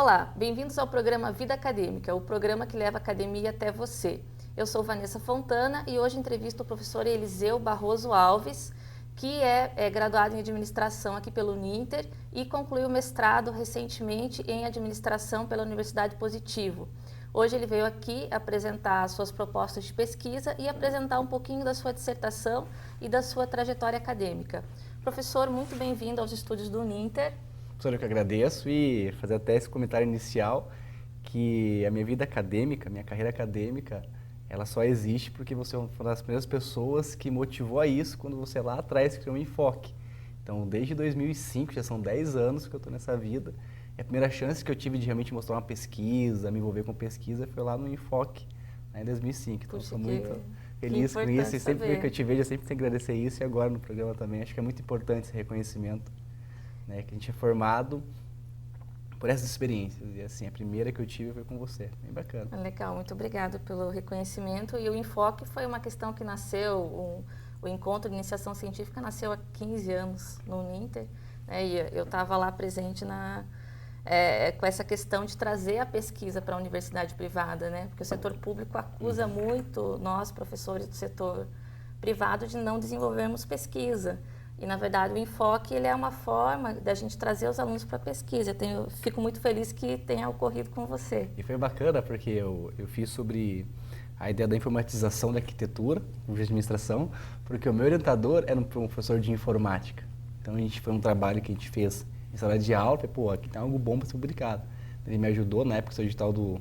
Olá, bem-vindos ao programa Vida Acadêmica, o programa que leva a academia até você. Eu sou Vanessa Fontana e hoje entrevisto o professor Eliseu Barroso Alves, que é graduado em administração aqui pelo Uninter e concluiu o mestrado recentemente em administração pela Universidade Positivo. Hoje ele veio aqui apresentar suas propostas de pesquisa e apresentar um pouquinho da sua dissertação e da sua trajetória acadêmica. Professor, muito bem-vindo aos estúdios do Uninter. Professor, eu que agradeço e fazer até esse comentário inicial que a minha vida acadêmica, minha carreira acadêmica, ela só existe porque você é uma das primeiras pessoas que motivou a isso quando você lá atrás criou um enfoque. Então, desde 2005, já são 10 anos que eu estou nessa vida. E a primeira chance que eu tive de realmente mostrar uma pesquisa, me envolver com pesquisa, foi lá no Enfoque, em 2005. Então, Puxa, sou muito feliz com isso e sempre que eu te vejo, eu sempre tenho que agradecer isso e agora no programa também. Acho que é muito importante esse reconhecimento, né, que a gente é formado por essas experiências. E assim, a primeira que eu tive foi com você. Bem bacana. Legal, muito obrigado pelo reconhecimento. E o Enfoque foi uma questão que nasceu, o Encontro de Iniciação Científica nasceu há 15 anos no Uninter, né, e eu estava lá presente com essa questão de trazer a pesquisa para a universidade privada, né? Porque o setor público acusa muito nós, professores do setor privado, de não desenvolvermos pesquisa. E, na verdade, o Enfoque ele é uma forma da gente trazer os alunos para a pesquisa. Eu fico muito feliz que tenha ocorrido com você. E foi bacana porque eu fiz sobre a ideia da informatização da arquitetura, de administração, porque o meu orientador era um professor de informática. Então, foi um trabalho que a gente fez em sala de aula, falei, pô, aqui tem algo bom para ser publicado. Ele me ajudou, na época, o edital do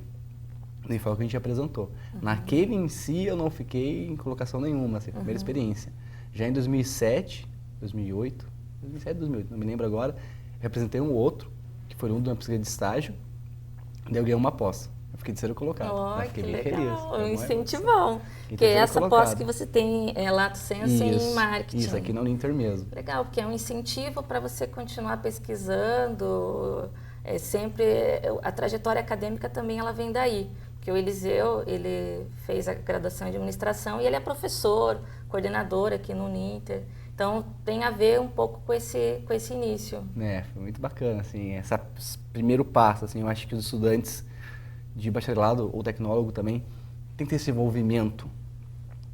Enfoque que a gente apresentou. Naquele em si, eu não fiquei em colocação nenhuma, assim, primeira experiência. Já em 2007, 2008, não me lembro agora, eu apresentei um outro, que foi um de uma pesquisa de estágio, daí eu ganhei uma pós. Eu fiquei terceiro colocado. Oh, fiquei que bem legal, feliz. um incentivão. Que é essa pós que você tem, Lato Sensu em marketing. Isso, aqui na Uninter mesmo. Legal, porque é um incentivo para você continuar pesquisando, sempre, a trajetória acadêmica também ela vem daí. Porque o Eliseu, ele fez a graduação em administração e ele é professor, coordenador aqui no Uninter. Então, tem a ver um pouco com esse início. Foi muito bacana, assim, esse primeiro passo, assim, eu acho que os estudantes de bacharelado ou tecnólogo também tem que ter esse envolvimento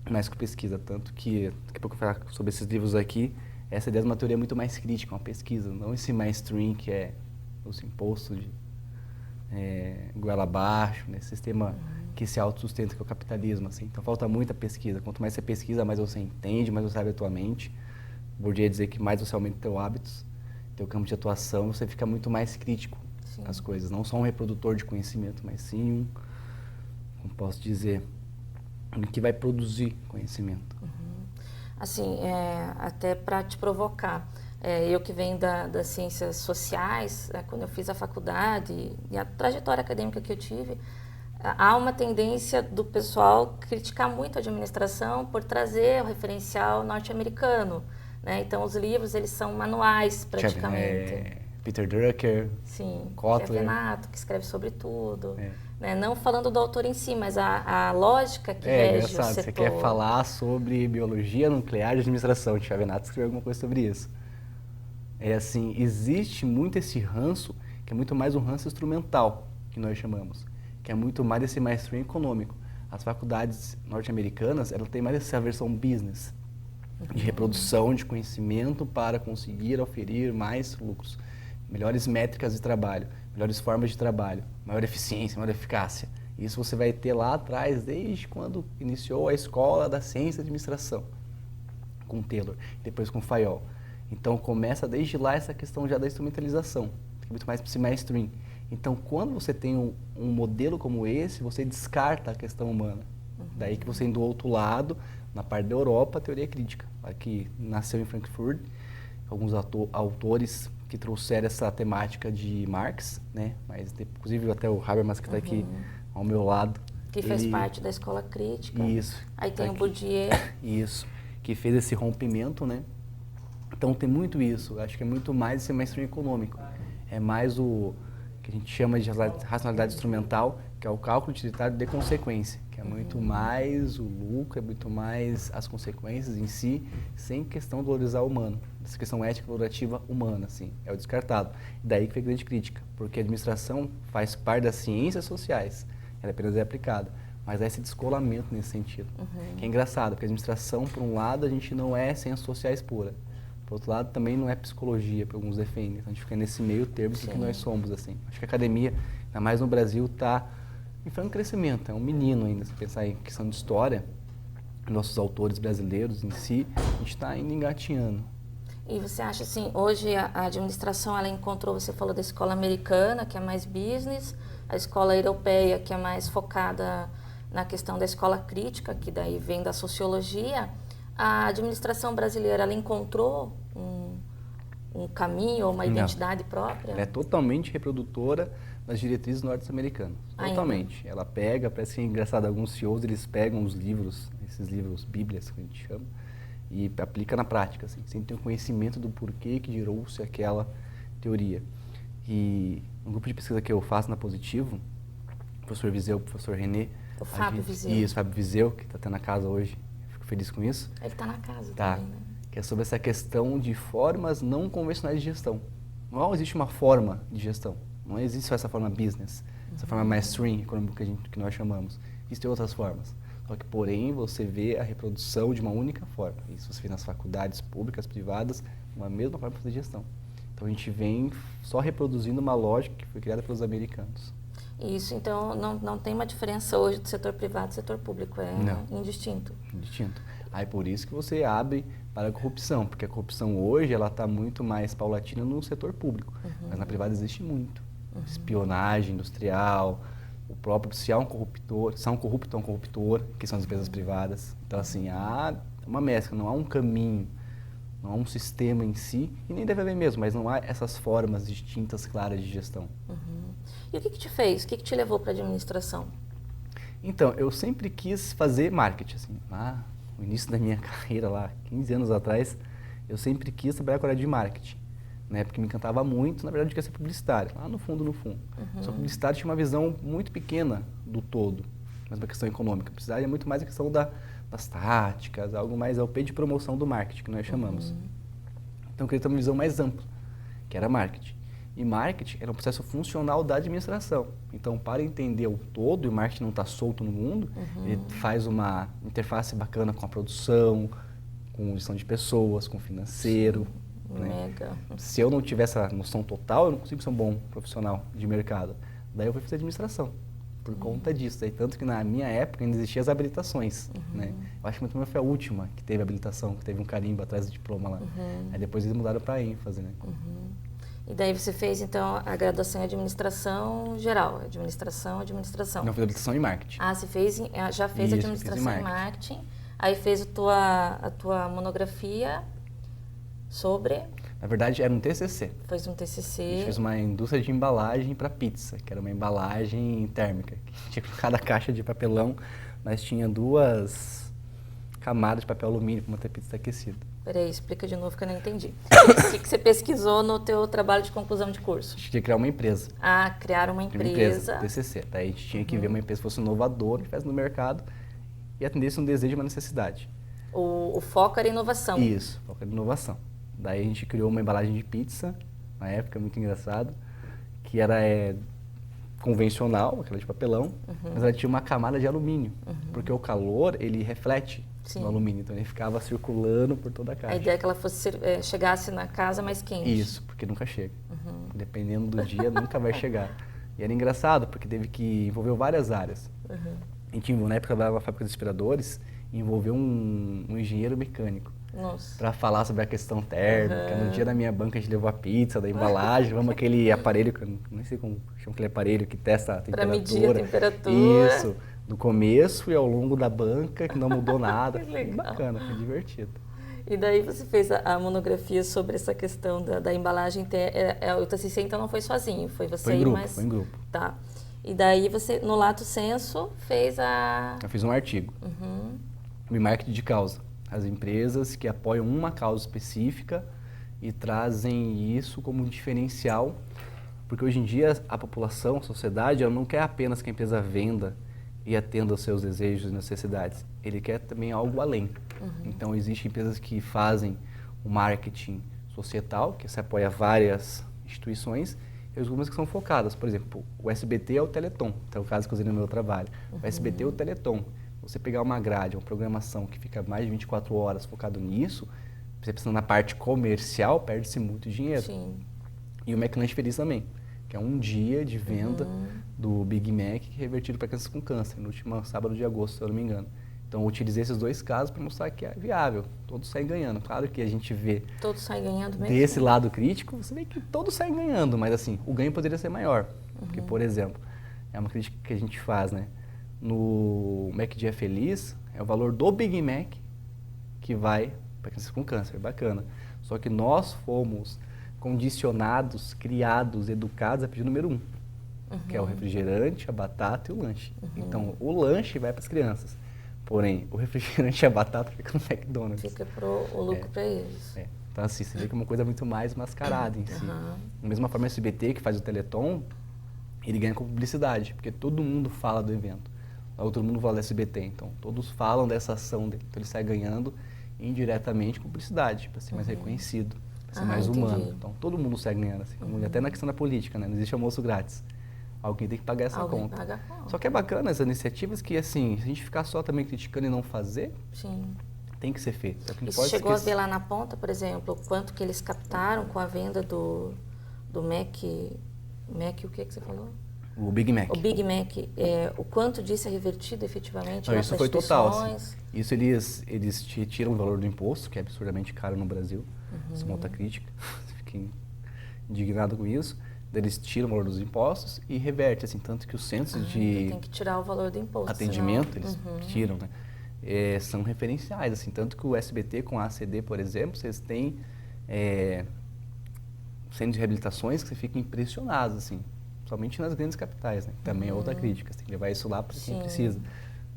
mais com pesquisa, tanto que daqui a pouco eu vou falar sobre esses livros aqui, essa ideia de uma teoria muito mais crítica, uma pesquisa, não esse mainstream que é o imposto de goela abaixo, né, sistema que se autossustenta, que é o capitalismo, assim. Então falta muita pesquisa, quanto mais você pesquisa, mais você entende, mais você sabe a tua mente. Bourdieu ia dizer que mais você aumenta teus hábitos, teu campo de atuação, você fica muito mais crítico às coisas. Não só um reprodutor de conhecimento, mas sim como posso dizer, um que vai produzir conhecimento. Assim, até para te provocar, eu que venho das ciências sociais, quando eu fiz a faculdade e a trajetória acadêmica que eu tive, há uma tendência do pessoal criticar muito a administração por trazer o referencial norte-americano. Né? Então, os livros, eles são manuais, praticamente. Peter Drucker, Kotler. Renato, que escreve sobre tudo. Né? Não falando do autor em si, mas a lógica que rege o setor. Você quer falar sobre biologia nuclear de administração. O Renato escreveu alguma coisa sobre isso. Assim, existe muito esse ranço, que é muito mais um ranço instrumental, que nós chamamos, que é muito mais esse mainstream econômico. As faculdades norte-americanas, elas têm mais essa versão business, de reprodução de conhecimento para conseguir oferir mais lucros, melhores métricas de trabalho, melhores formas de trabalho, maior eficiência, maior eficácia. Isso você vai ter lá atrás, desde quando iniciou a escola da ciência da administração, com Taylor, depois com Fayol. Então começa desde lá essa questão já da instrumentalização, que é muito mais esse mainstream. Então quando você tem um modelo como esse, você descarta a questão humana. Daí que você indo do outro lado, na parte da Europa, a teoria crítica, que nasceu em Frankfurt, alguns autores que trouxeram essa temática de Marx, né? Mas inclusive até o Habermas que está aqui ao meu lado. Que fez parte da escola crítica. Isso. Aí tem o Bourdieu. Isso, que fez esse rompimento, né? Então tem muito isso, acho que é muito mais esse mainstream econômico. É mais o que a gente chama de racionalidade instrumental, que é o cálculo utilitário de consequência, que é muito mais o lucro, é muito mais as consequências em si, sem questão de valorizar o humano. Essa questão ética valorativa humana, assim, é o descartado. Daí que vem a grande crítica, porque a administração faz parte das ciências sociais, ela apenas é aplicada, mas há esse descolamento nesse sentido, que é engraçado, porque a administração, por um lado, a gente não é ciências sociais pura, por outro lado, também não é psicologia, que alguns defendem, então a gente fica nesse meio termo do que nós somos, assim. Acho que a academia, ainda mais no Brasil, está em franco crescimento, é um menino ainda, se pensar em questão de história, nossos autores brasileiros em si, a gente está ainda engatinhando. E você acha assim, hoje a administração ela encontrou, você falou da escola americana, que é mais business, a escola europeia, que é mais focada na questão da escola crítica, que daí vem da sociologia, a administração brasileira, ela encontrou um caminho ou uma identidade própria? Ela é totalmente reprodutora das diretrizes norte-americanas. Totalmente. Ela pega, parece que é engraçado, alguns CEOs, eles pegam os livros, esses livros bíblias que a gente chama, e aplica na prática, assim, sem ter o conhecimento do porquê que gerou-se aquela teoria. E um grupo de pesquisa que eu faço na Positivo, o professor Viseu, o professor René... O Fábio Viseu. Isso, Fábio Viseu, que está até na casa hoje, fico feliz com isso. Ele está na casa tá. também, né? Que é sobre essa questão de formas não convencionais de gestão. Não existe uma forma de gestão, não existe só essa forma business, essa forma mainstream econômica que nós chamamos. Existem outras formas. Só que, porém, você vê a reprodução de uma única forma. Isso você vê nas faculdades públicas, privadas, uma mesma forma de fazer gestão. Então, a gente vem só reproduzindo uma lógica que foi criada pelos americanos. Isso, então não tem uma diferença hoje do setor privado e do setor público, é indistinto. Indistinto. Aí por isso que você abre para a corrupção, porque a corrupção hoje ela está muito mais paulatina no setor público, mas na privada existe muito. Espionagem industrial, o próprio, se há um corruptor, se há um corrupto, é um corruptor, que são as empresas privadas. Então assim, há uma mescla, não há um caminho, não há um sistema em si, e nem deve haver mesmo, mas não há essas formas distintas, claras de gestão. E o que te fez? O que te levou para a administração? Então, eu sempre quis fazer marketing, assim, no início da minha carreira lá, 15 anos atrás, eu sempre quis trabalhar com a área de marketing, né, porque me encantava muito, na verdade eu queria ser publicitário, lá no fundo, Só que publicitário tinha uma visão muito pequena do todo, mas uma questão econômica. Publicidade é muito mais a questão das táticas, algo mais ao pé de promoção do marketing, que nós chamamos. Então eu queria ter uma visão mais ampla, que era marketing. E marketing era um processo funcional da administração. Então, para entender o todo, e o marketing não está solto no mundo, ele faz uma interface bacana com a produção, com gestão de pessoas, com o financeiro. Né? Se eu não tiver essa noção total, eu não consigo ser um bom profissional de mercado. Daí eu fui fazer administração, por conta disso. E tanto que na minha época ainda existiam as habilitações. Né? Eu acho que a minha turma foi a última que teve habilitação, que teve um carimbo atrás do diploma lá. Aí depois eles mudaram para ênfase. Né? E daí você fez, então, a graduação em administração geral, administração. Não, fiz habilitação em marketing. Você já fez administração em marketing. Aí fez a tua monografia sobre... Na verdade, era um TCC. Fez um TCC. A gente fez uma indústria de embalagem para pizza, que era uma embalagem térmica. Tinha cada caixa de papelão, mas tinha 2 camadas de papel alumínio para manter a pizza aquecida. Peraí, explica de novo que eu não entendi. O que você pesquisou no teu trabalho de conclusão de curso? A gente tinha que criar uma empresa. Criar uma empresa. TCC. Daí a gente tinha que ver uma empresa que fosse inovadora, que estivesse no mercado e atendesse um desejo e uma necessidade. O foco era inovação. Isso, o foco era inovação. Daí a gente criou uma embalagem de pizza, na época, muito engraçado, que era convencional, aquela de papelão, mas ela tinha uma camada de alumínio, porque o calor, ele reflete no alumínio, então ele ficava circulando por toda a caixa. A ideia é que ela chegasse na casa mais quente. Isso, porque nunca chega. Dependendo do dia, nunca vai chegar. E era engraçado, porque teve que envolver várias áreas. A gente, na época, trabalhava na fábrica de aspiradores, e envolveu um engenheiro mecânico. Para falar sobre a questão térmica. No dia da minha banca a gente levou a pizza, da embalagem, vamos aquele aparelho, que eu não sei como chama aquele aparelho que testa a temperatura. Para medir a temperatura. Isso, do começo e ao longo da banca, que não mudou nada. Que legal. Foi bacana, foi divertido. E daí você fez a monografia sobre essa questão da embalagem. O TCC então não foi sozinho, foi você foi em grupo, Foi em grupo. Tá. E daí você, no Lato Senso, fez Eu fiz um artigo. De marketing de causa. As empresas que apoiam uma causa específica e trazem isso como um diferencial Porque hoje em dia a população, a sociedade, ela não quer apenas que a empresa venda e atenda aos seus desejos e necessidades. Ele quer também algo além. Então, existem empresas que fazem o marketing societal, que se apoia a várias instituições, e algumas que são focadas. Por exemplo, o SBT é o Teleton, que é o caso que eu usei no meu trabalho. O SBT é o Teleton. Você pegar uma grade, uma programação que fica mais de 24 horas focado nisso, você pensando na parte comercial, perde-se muito dinheiro. Sim. E o McLanche Feliz também, que é um dia de venda do Big Mac revertido para crianças com câncer, no último sábado de agosto, se eu não me engano. Então, eu utilizei esses dois casos para mostrar que é viável, todos saem ganhando. Claro que a gente vê Todos saem ganhando mesmo? desse lado crítico, você vê que todos saem ganhando, mas assim, o ganho poderia ser maior. Porque, por exemplo, é uma crítica que a gente faz, né? No Mac Dia Feliz, é o valor do Big Mac que vai para crianças com câncer, bacana. Só que nós fomos condicionados, criados, educados a pedir número 1, que é o refrigerante, a batata e o lanche. Então, o lanche vai para as crianças. Porém, o refrigerante e a batata fica no McDonald's. Fica o lucro para eles. Então, assim, você vê que é uma coisa muito mais mascarada em si. Da mesma forma, o SBT, que faz o Teleton, ele ganha com publicidade, porque todo mundo fala do evento. Logo, todo mundo fala do SBT, então todos falam dessa ação dele. Então, ele sai ganhando indiretamente com publicidade, para ser mais reconhecido, para ser mais humano. Então, todo mundo sai ganhando, assim, até na questão da política, né? Não existe almoço grátis. Alguém tem que pagar essa conta. Paga a conta. Só que é bacana essas iniciativas que, assim, se a gente ficar só também criticando e não fazer, tem que ser feito. Só que E você chegou a ver lá na ponta, por exemplo, quanto que eles captaram com a venda do Mac, o que você falou? O Big Mac. O Big Mac, o quanto disso é revertido efetivamente? Não, isso foi total. Assim. Isso eles tiram o valor do imposto, que é absurdamente caro no Brasil. Isso é uma outra crítica. Fiquei indignado com isso. Eles tiram o valor dos impostos e reverte, assim, tanto que os centros de tem que tirar o valor do imposto, atendimento, eles tiram, né? São referenciais, assim, tanto que o SBT com a ACD, por exemplo, vocês têm centros de reabilitações que você fica impressionado, assim, somente nas grandes capitais, né? Também é outra crítica, você tem que levar isso lá para quem precisa.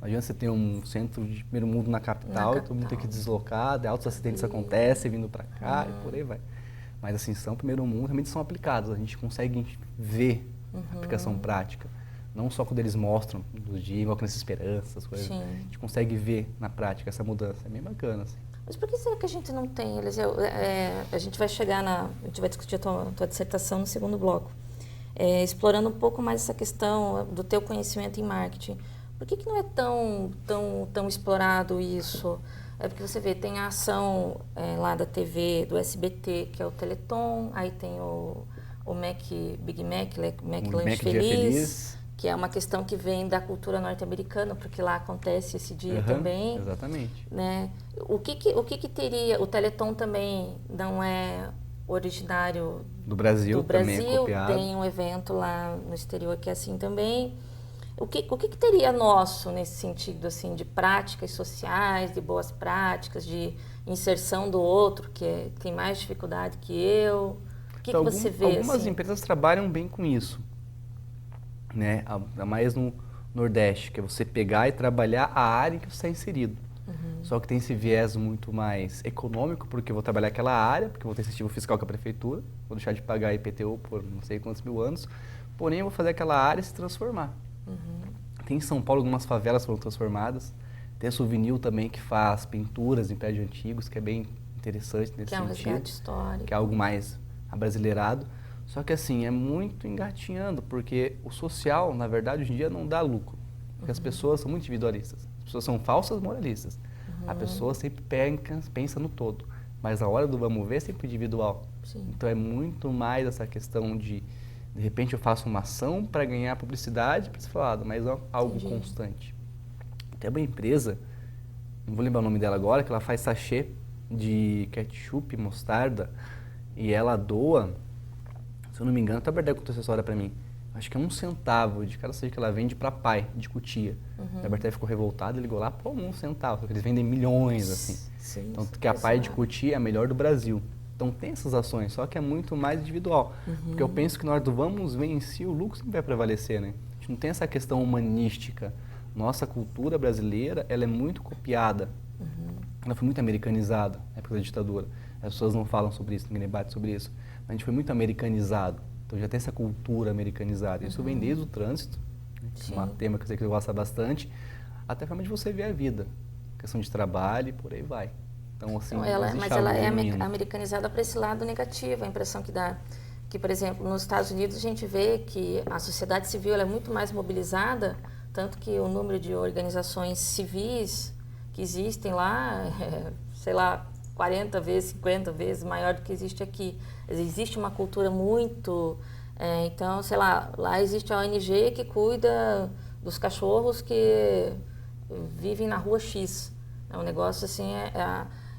Não adianta você ter um centro de primeiro mundo na capital e todo mundo tem que deslocar, altos acidentes acontecem vindo para cá e por aí vai. Mas assim, são primeiro mundo, realmente são aplicados, a gente consegue ver a aplicação prática. Não só quando eles mostram nos dias, igual Criança Esperança, as coisas. A gente consegue ver na prática essa mudança, é bem bacana. Assim. Mas por que será que a gente não tem, Eliseu? A gente vai chegar a gente vai discutir a tua dissertação no segundo bloco. Explorando um pouco mais essa questão do teu conhecimento em marketing. Por que não é tão explorado isso? É porque você vê, tem a ação lá da TV, do SBT, que é o Teleton, aí tem o Big Mac, Mac Lanche Feliz, que é uma questão que vem da cultura norte-americana, porque lá acontece esse dia também. Exatamente. Né? O que teria, o Teleton também não é originário do Brasil, também é copiado. Tem um evento lá no exterior que é assim também. O que teria nosso nesse sentido, assim, de práticas sociais, de boas práticas, de inserção do outro, que tem mais dificuldade que eu? O que você vê? Algumas assim? empresas trabalham bem com isso, né? Ainda mais no Nordeste, que é você pegar e trabalhar a área em que você está inserido. Só que tem esse viés muito mais econômico, porque eu vou trabalhar aquela área, porque eu vou ter incentivo fiscal com a prefeitura, vou deixar de pagar IPTU por não sei quantos mil anos, porém eu vou fazer aquela área se transformar. Tem em São Paulo algumas favelas foram transformadas. Tem a Souvenir também que faz pinturas em prédios antigos, que é bem interessante nesse sentido. Que é um resgate histórico. Que é algo mais abrasileirado. Só que assim, é muito engatinhando, porque o social, na verdade, hoje em dia não dá lucro. Porque as pessoas são muito individualistas. As pessoas são falsas moralistas. A pessoa sempre pensa no todo. Mas a hora do vamos ver é sempre individual. Sim. Então é muito mais essa questão de repente eu faço uma ação para ganhar publicidade, para ser falado, mas não algo constante. Tem uma empresa, não vou lembrar o nome dela agora, que ela faz sachê de ketchup, mostarda, e ela doa, se eu não me engano, até a Berdeco contou essa história para mim, acho que é 1 centavo de cada sachê que ela vende para pai, de Cutia. A Berdeco ficou revoltada e ligou lá, pô, 1 centavo, porque eles vendem milhões, assim. Sim, então, que a pai de Cutia é a melhor do Brasil. Então tem essas ações, só que é muito mais individual. Porque eu penso que na hora do vamos ver em si, o lucro sempre vai prevalecer, né? A gente não tem essa questão humanística. Nossa cultura brasileira, ela é muito copiada. Ela foi muito americanizada na época da ditadura. As pessoas não falam sobre isso, ninguém debate sobre isso. Mas a gente foi muito americanizado. Então já tem essa cultura americanizada. Isso vem desde o trânsito, né, que é um tema que eu sei que você gosta bastante, até a forma de você ver a vida. Questão de trabalho e por aí vai. Então, assim, Então, mas ela é americanizada para esse lado negativo, a impressão que dá. Que, por exemplo, nos Estados Unidos a gente vê que a sociedade civil ela é muito mais mobilizada, tanto que o número de organizações civis que existem lá é, sei lá, 40 vezes, 50 vezes maior do que existe aqui. Existe uma cultura muito... então, sei lá existe a ONG que cuida dos cachorros que vivem na rua X. É um negócio assim...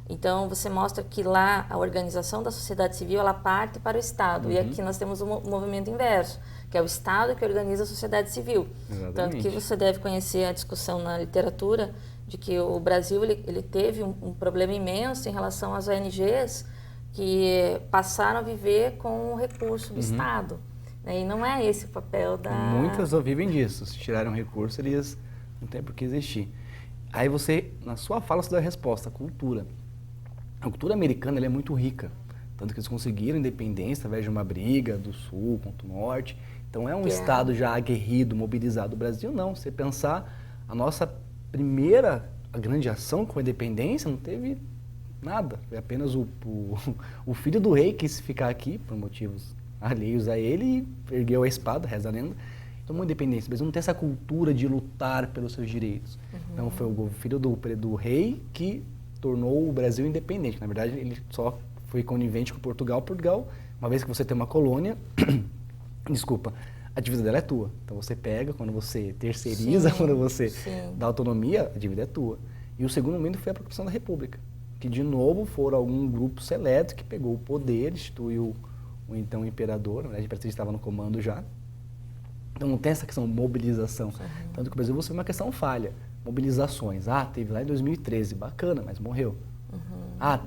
Então, você mostra que lá a organização da sociedade civil, ela parte para o Estado. E aqui nós temos um movimento inverso, que é o Estado que organiza a sociedade civil. Exatamente. Tanto que você deve conhecer a discussão na literatura de que o Brasil ele teve um problema imenso em relação às ONGs que passaram a viver com o recurso do Estado. Né? E não é esse o papel da... Muitas só vivem disso. Se tirarem um recurso, eles não têm por que existir. Aí você, na sua fala, você dá a resposta, a cultura. A cultura americana ela é muito rica, tanto que eles conseguiram independência através de uma briga do sul contra o norte. Então é um estado já aguerrido, mobilizado. O Brasil não. Se você pensar, a nossa primeira grande ação com a independência não teve nada. Foi apenas o filho do rei que quis ficar aqui, por motivos alheios a ele, e ergueu a espada, reza a lenda, tomou independência. O Brasil não tem essa cultura de lutar pelos seus direitos. Então foi o filho do rei que tornou o Brasil independente. Na verdade, ele só foi conivente com Portugal. Portugal, uma vez que você tem uma colônia, desculpa, a dívida dela é tua. Então você pega, quando você terceiriza, quando você dá autonomia, a dívida é tua. E o segundo momento foi a proclamação da República, que de novo foram algum grupo seleto que pegou o poder, instituiu o então imperador, na verdade o imperador estava no comando já. Então não tem essa questão de mobilização. Tanto que o Brasil você vê uma questão falha. Mobilizações. Teve lá em 2013, bacana, mas morreu.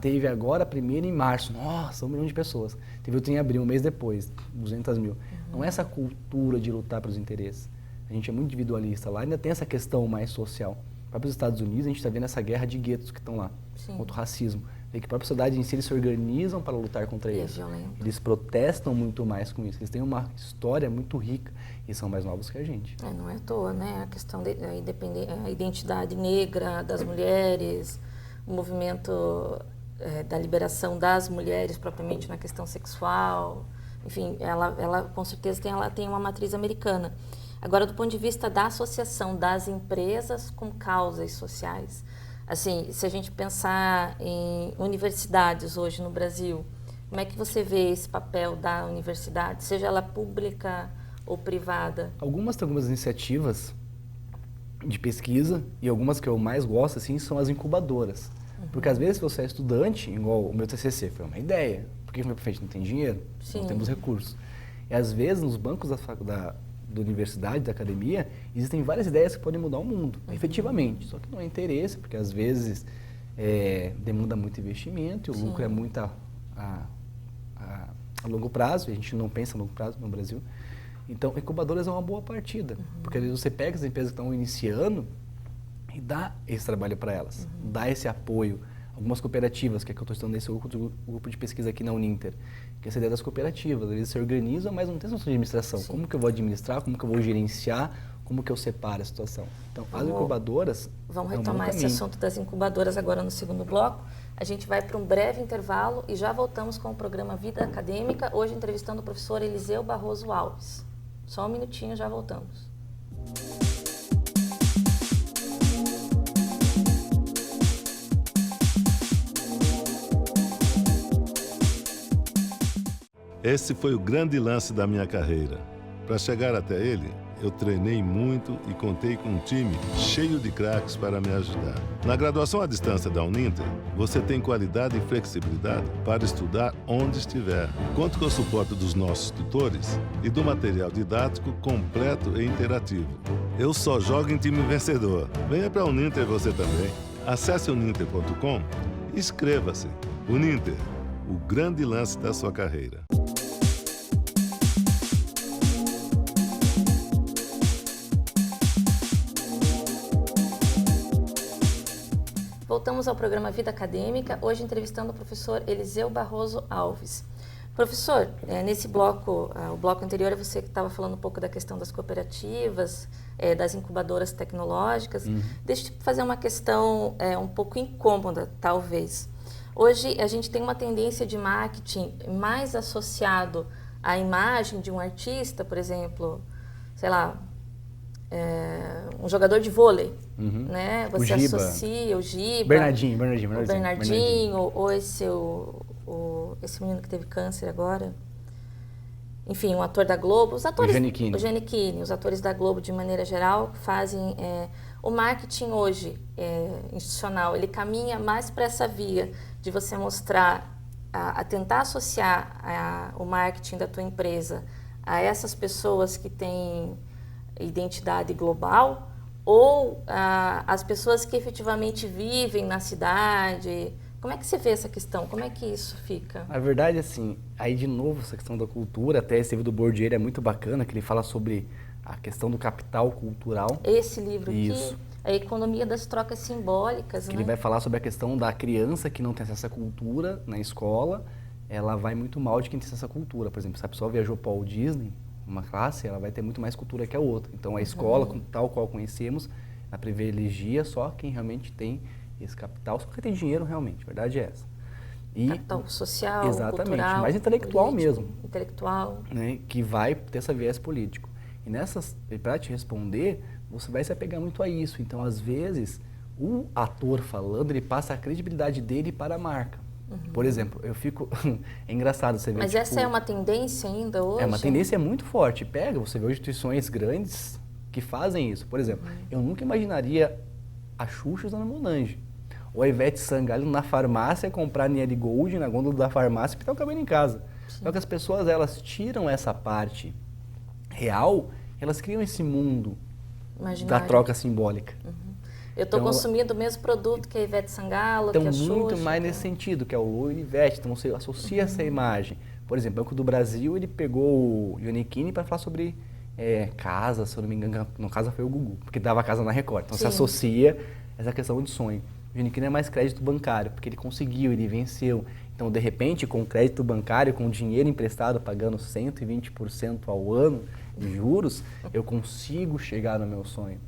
Teve agora a primeira em março. Nossa, 1 milhão de pessoas. Teve outra em abril, um mês depois, 200 mil. Não é essa cultura de lutar pelos interesses. A gente é muito individualista. Lá ainda tem essa questão mais social. Para os Estados Unidos, a gente está vendo essa guerra de guetos que estão lá, contra o racismo. Vê que a própria sociedade em si, eles se organizam para lutar contra isso. Eles protestam muito mais com isso. Eles têm uma história muito rica e são mais novos que a gente. Não é à toa, né? A questão da identidade negra das mulheres, o movimento da liberação das mulheres propriamente na questão sexual. Enfim, ela com certeza tem uma matriz americana. Agora, do ponto de vista da associação das empresas com causas sociais, assim, se a gente pensar em universidades hoje no Brasil, como é que você vê esse papel da universidade, seja ela pública ou privada? Algumas têm algumas iniciativas de pesquisa e algumas que eu mais gosto assim são as incubadoras. Porque às vezes você é estudante, igual o meu TCC, foi uma ideia. Porque meu prefeito não tem dinheiro, não temos recursos. E às vezes nos bancos da universidade, da academia, existem várias ideias que podem mudar o mundo, efetivamente. Só que não é interesse, porque às vezes demanda muito investimento e o lucro é muito a longo prazo, e a gente não pensa a longo prazo no Brasil. Então, incubadoras é uma boa partida, porque às vezes você pega as empresas que estão iniciando e dá esse trabalho para elas, dá esse apoio. Algumas cooperativas, que é que eu estou estudando nesse grupo de pesquisa aqui na Uninter, que é essa ideia das cooperativas. Eles se organizam, mas não tem noção de administração. Como que eu vou administrar, como que eu vou gerenciar, como que eu separo a situação. Então, as incubadoras... Vamos retomar esse assunto das incubadoras agora no segundo bloco. A gente vai para um breve intervalo e já voltamos com o programa Vida Acadêmica, hoje entrevistando o professor Eliseu Barroso Alves. Só um minutinho, já voltamos. Esse foi o grande lance da minha carreira. Para chegar até ele, eu treinei muito e contei com um time cheio de craques para me ajudar. Na graduação à distância da Uninter, você tem qualidade e flexibilidade para estudar onde estiver. Conto com o suporte dos nossos tutores e do material didático completo e interativo. Eu só jogo em time vencedor. Venha para a Uninter você também. Acesse uninter.com e inscreva-se. Uninter, o grande lance da sua carreira. Voltamos ao programa Vida Acadêmica, hoje entrevistando o professor Eliseu Barroso Alves. Professor, nesse bloco, o bloco anterior, você estava falando um pouco da questão das cooperativas, das incubadoras tecnológicas. Deixa eu te fazer uma questão um pouco incômoda, talvez. Hoje, a gente tem uma tendência de marketing mais associado à imagem de um artista, por exemplo, sei lá, um jogador de vôlei, né? Você associa o Giba, Bernardinho, ou esse menino que teve câncer agora, enfim, um ator da Globo, os atores, o Giannichini, os atores da Globo de maneira geral fazem o marketing hoje institucional, ele caminha mais para essa via de você mostrar, a tentar associar o marketing da tua empresa a essas pessoas que têm identidade global, ou as pessoas que efetivamente vivem na cidade. Como é que você vê essa questão? Como é que isso fica? A verdade, assim, aí de novo essa questão da cultura, até esse livro do Bourdieu é muito bacana, que ele fala sobre a questão do capital cultural. Esse livro aqui, a economia das trocas simbólicas, né? Ele vai falar sobre a questão da criança que não tem acesso à cultura na escola, ela vai muito mal de quem tem acesso à cultura. Por exemplo, se a pessoa viajou para o Walt Disney, uma classe, ela vai ter muito mais cultura que a outra. Então, a escola, tal qual conhecemos, ela privilegia só quem realmente tem esse capital, só que tem dinheiro realmente, a verdade é essa. E, capital social, exatamente, cultural, mais intelectual político, mesmo. Intelectual. Né, que vai ter essa viés político. E para te responder, você vai se apegar muito a isso. Então, às vezes, o ator falando, ele passa a credibilidade dele para a marca. Por exemplo, eu fico... é engraçado você ver... Mas essa é uma tendência ainda hoje? É uma tendência muito forte. Você vê instituições grandes que fazem isso. Por exemplo, eu nunca imaginaria a Xuxa usando Monange. Ou a Ivete Sangalo na farmácia comprar Niele Gold na gôndola da farmácia e pintar o cabelo em casa. Só que as pessoas, elas tiram essa parte real, elas criam esse mundo da troca simbólica. Eu estou consumindo o mesmo produto que a Ivete Sangalo, que a Xuxa. Então, muito mais nesse sentido, que é o Louro e Ivete. Então, você associa essa imagem. Por exemplo, o Banco do Brasil, ele pegou o Giannichini para falar sobre casa, se eu não me engano, no caso foi o Gugu, porque dava casa na Record. Então, se associa essa questão de sonho. O Giannichini é mais crédito bancário, porque ele conseguiu, ele venceu. Então, de repente, com crédito bancário, com dinheiro emprestado, pagando 120% ao ano de juros, eu consigo chegar no meu sonho.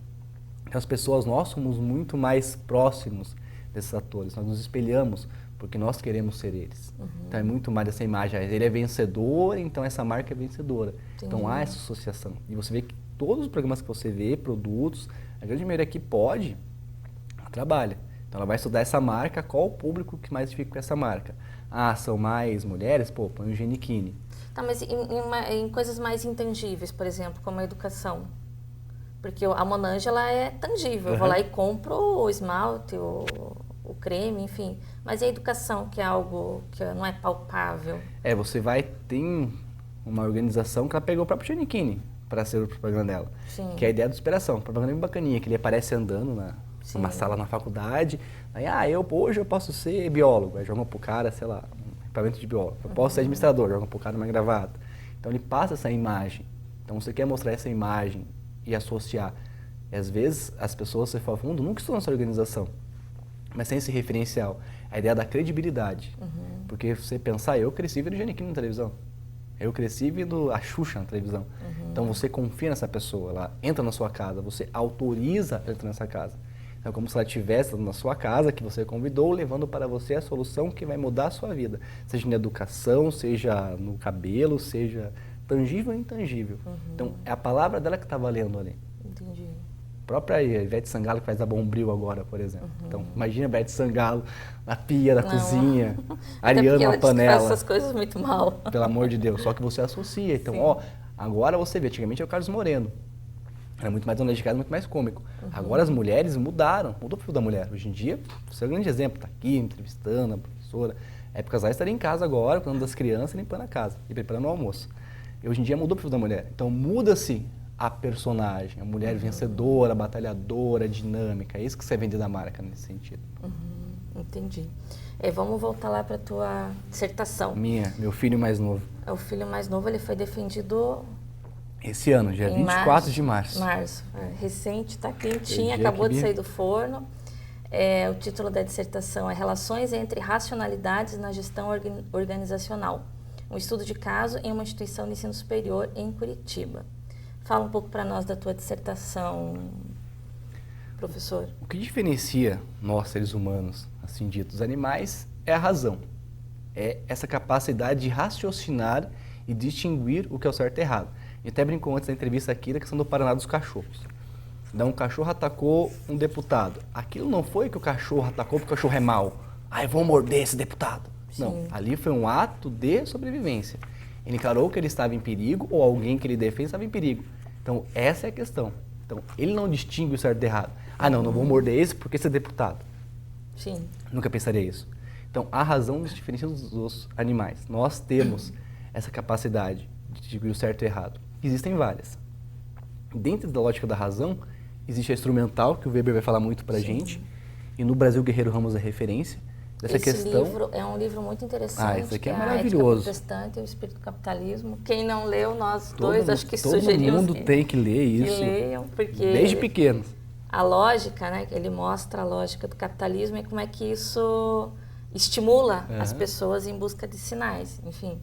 Então, as pessoas, nós somos muito mais próximos desses atores, nós nos espelhamos porque nós queremos ser eles. Então, é muito mais essa imagem, ele é vencedor, então essa marca é vencedora. Então, há essa associação. E você vê que todos os programas que você vê, produtos, a grande maioria que pode, ela trabalha. Então, ela vai estudar essa marca, qual o público que mais fica com essa marca. São mais mulheres? Põe o Giannichini. Tá, mas em coisas mais intangíveis, por exemplo, como a educação? Porque a Monange, ela é tangível. Eu vou lá e compro o esmalte, o creme, enfim. Mas e a educação, que é algo que não é palpável? Você tem uma organização que ela pegou o próprio Giannichini para ser o propaganda dela. Sim. Que é a ideia do Inspiração. A propaganda é bem bacaninha, que ele aparece andando numa sala na faculdade. Aí, hoje eu posso ser biólogo. Aí jogam pro cara, sei lá, um equipamento de biólogo. Eu posso ser administrador, jogam pro cara uma gravata. Então, ele passa essa imagem. Então, você quer mostrar essa imagem e associar. E às vezes as pessoas, você fala, fundo, nunca estudou nessa organização, mas tem esse referencial, a ideia da credibilidade. Porque você pensar, eu cresci vendo Giannichini na televisão, eu cresci vendo a Xuxa na televisão. Então você confia nessa pessoa, ela entra na sua casa, você autoriza ela entrar nessa casa. Então é como se ela estivesse na sua casa, que você convidou, levando para você a solução que vai mudar a sua vida. Seja na educação, seja no cabelo, seja tangível ou intangível. Então, é a palavra dela que está valendo ali. Entendi. A própria Ivete Sangalo que faz a Bombril agora, por exemplo. Então, imagina a Ivete Sangalo na pia da cozinha, Ariana na panela. Faz essas coisas muito mal. Pelo amor de Deus. Só que você associa. Então, agora você vê, antigamente era o Carlos Moreno. Era muito mais dona de casa, muito mais cômico. Agora as mulheres mudaram, mudou o perfil da mulher. Hoje em dia, você é um grande exemplo, está aqui entrevistando a professora. Épocas lá, estaria em casa agora, cuidando das crianças, limpando a casa e preparando o almoço. E hoje em dia mudou o perfil da mulher. Então muda-se a personagem, a mulher vencedora, batalhadora, dinâmica. É isso que você vende da marca nesse sentido. Entendi. Vamos voltar lá para a tua dissertação. Meu filho mais novo. O filho mais novo, ele foi defendido... Esse ano, dia 24 de março. Recente, está quentinho, acabou de sair do forno. O título da dissertação é Relações entre Racionalidades na Gestão Organizacional. um estudo de caso em uma instituição de ensino superior em Curitiba. Fala um pouco para nós da tua dissertação, professor. O que diferencia nós, seres humanos, assim dito, dos animais, é a razão. É essa capacidade de raciocinar e distinguir o que é o certo e errado. A gente até brincou antes da entrevista aqui da questão do Paraná dos cachorros. Então, um cachorro atacou um deputado. Aquilo não foi que o cachorro atacou porque o cachorro é mau. Eu vou morder esse deputado. Sim. Não, ali foi um ato de sobrevivência. Ele encarou que ele estava em perigo ou alguém que ele defende estava em perigo. Então, essa é a questão. Então, ele não distingue o certo e errado. Não vou morder esse porque esse é deputado. Sim. Nunca pensaria isso. Então, a razão nos diferencia dos animais. Nós temos essa capacidade de distinguir o certo e errado. Existem várias. Dentro da lógica da razão, existe a instrumental, que o Weber vai falar muito pra gente, e no Brasil Guerreiro Ramos é referência dessa questão. Esse livro é um livro muito interessante. Esse aqui é maravilhoso. A Ética Protestante e o Espírito do Capitalismo. Quem não leu, nós dois, acho que sugerimos. Todo mundo tem que ler isso. Que leiam, porque desde pequenos. A lógica, né, ele mostra a lógica do capitalismo e como é que isso estimula as pessoas em busca de sinais, enfim.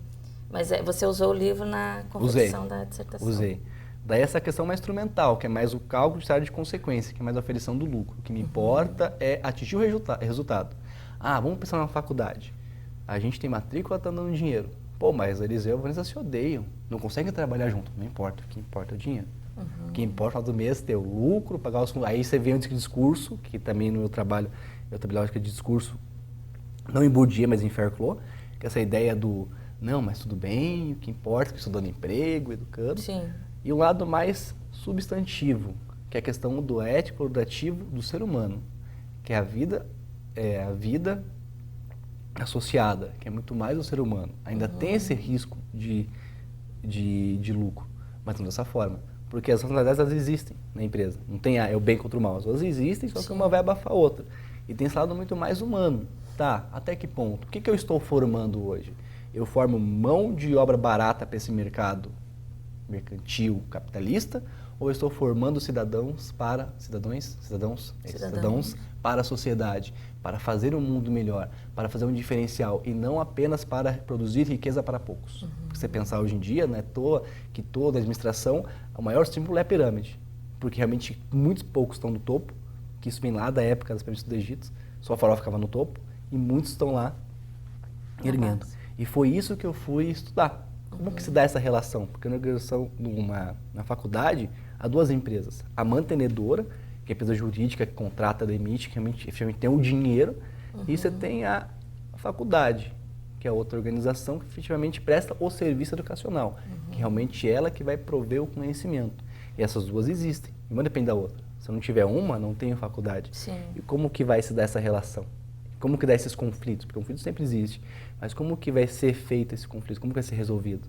Mas você usou o livro na confecção da dissertação. Usei. Daí essa questão mais instrumental, que é mais o cálculo de estado de consequência, que é mais a aferição do lucro. O que me importa é atingir o resultado. Vamos pensar na faculdade. A gente tem matrícula, está dando dinheiro. Mas Eliseu e a Vanessa se odeiam, não conseguem trabalhar junto. Não importa, o que importa é o dinheiro. O que importa no final do mês é ter o lucro, pagar os fundos. Aí você vê um discurso, que também no meu trabalho, eu trabalho lógica de discurso, não em Bourdieu, mas em Fairclough, que é essa ideia do, não, mas tudo bem, o que importa é que estou dando emprego, educando. Sim. E um lado mais substantivo, que é a questão do ético, produtivo do ser humano, que é a vida associada, que é muito mais do ser humano. Ainda tem esse risco de lucro, mas não dessa forma. Porque as racionalidades, elas existem na empresa. Não tem o bem contra o mal. Elas existem, só que uma vai abafar a outra. E tem esse lado muito mais humano. Até que ponto? O que eu estou formando hoje? Eu formo mão de obra barata para esse mercado mercantil, capitalista, ou eu estou formando cidadãos para a sociedade, para fazer um mundo melhor, para fazer um diferencial e não apenas para produzir riqueza para poucos. Se você pensar hoje em dia, não é à toa que toda a administração, o maior símbolo é a pirâmide, porque realmente muitos poucos estão no topo, que isso vem lá da época das pirâmides do Egito, só a faraó ficava no topo e muitos estão lá erguendo. E foi isso que eu fui estudar. Como que se dá essa relação? Porque na faculdade, há duas empresas. A mantenedora, que é a empresa jurídica que contrata, demite, que realmente tem o dinheiro. E você tem a faculdade, que é outra organização que efetivamente presta o serviço educacional. Que realmente é ela que vai prover o conhecimento. E essas duas existem. Uma depende da outra. Se não tiver uma, não tem faculdade. Sim. E como que vai se dar essa relação? Como que dá esses conflitos? Porque o conflito sempre existe. Mas como que vai ser feito esse conflito? Como que vai ser resolvido?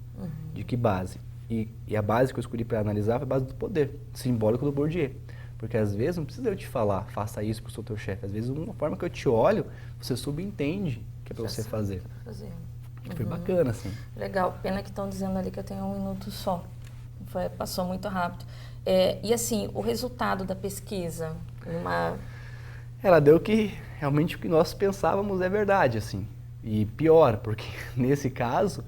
De que base? E a base que eu escolhi para analisar foi a base do poder, simbólico do Bourdieu. Porque às vezes não precisa eu te falar, faça isso porque eu sou teu chefe. Às vezes uma forma que eu te olho, você subentende que é para você fazer. Foi bacana, assim. Legal. Pena que estão dizendo ali que eu tenho 1 minuto só. Passou muito rápido. E assim, o resultado da pesquisa? Ela deu que realmente o que nós pensávamos é verdade, assim. E pior, porque nesse caso,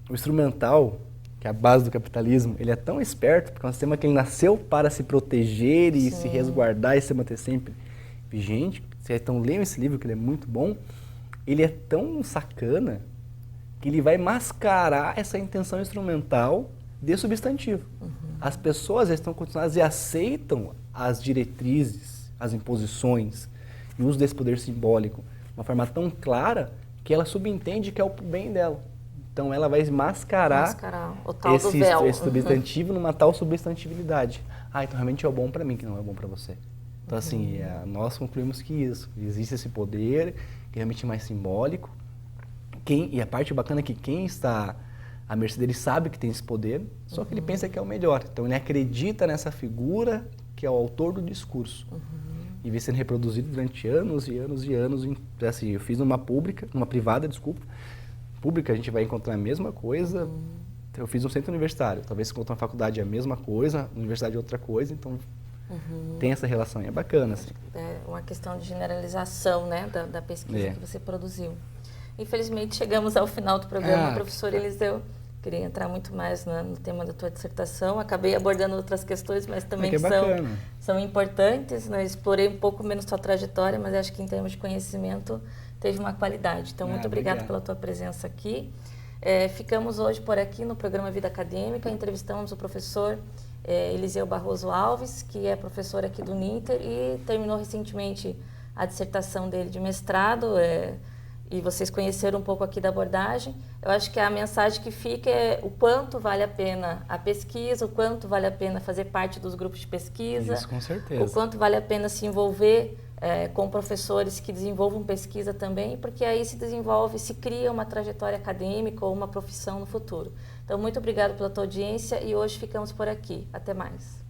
o instrumental, que é a base do capitalismo, ele é tão esperto, porque é um sistema que ele nasceu para se proteger e se resguardar e se manter sempre vigente. Então leiam esse livro, que ele é muito bom. Ele é tão sacana que ele vai mascarar essa intenção instrumental de substantivo. As pessoas estão continuadas e aceitam as diretrizes, as imposições e o uso desse poder simbólico de uma forma tão clara que ela subentende que é o bem dela. Então ela vai mascarar o tal do véu. Esse substantivo numa tal substantibilidade. Então realmente é o bom para mim, que não é bom para você. Então assim, nós concluímos que isso, existe esse poder, que é realmente mais simbólico. E a parte bacana é que quem está à mercê dele sabe que tem esse poder, só que ele pensa que é o melhor. Então ele acredita nessa figura que é o autor do discurso. E vem sendo reproduzido durante anos e anos e anos. Assim, eu fiz numa privada, pública a gente vai encontrar a mesma coisa. Eu fiz um centro universitário, talvez se encontrar na faculdade é a mesma coisa, na universidade é outra coisa, então tem essa relação, e é bacana. Assim. É uma questão de generalização, né, da pesquisa que você produziu. Infelizmente, chegamos ao final do programa, Ah, professor tá. Eliseu. Queria entrar muito mais no tema da tua dissertação. Acabei abordando outras questões, mas também que bacana. são importantes. Né? Explorei um pouco menos tua trajetória, mas acho que em termos de conhecimento teve uma qualidade. Então, muito obrigada obrigado. pela tua presença aqui. Ficamos hoje por aqui no programa Vida Acadêmica. Entrevistamos o professor Eliseu Barroso Alves, que é professor aqui do Uninter e terminou recentemente a dissertação dele de mestrado. E vocês conheceram um pouco aqui da abordagem. Eu acho que a mensagem que fica é o quanto vale a pena a pesquisa, o quanto vale a pena fazer parte dos grupos de pesquisa. Isso, com certeza. O quanto vale a pena se envolver com professores que desenvolvam pesquisa também, porque aí se desenvolve, se cria uma trajetória acadêmica ou uma profissão no futuro. Então, muito obrigada pela tua audiência e hoje ficamos por aqui. Até mais.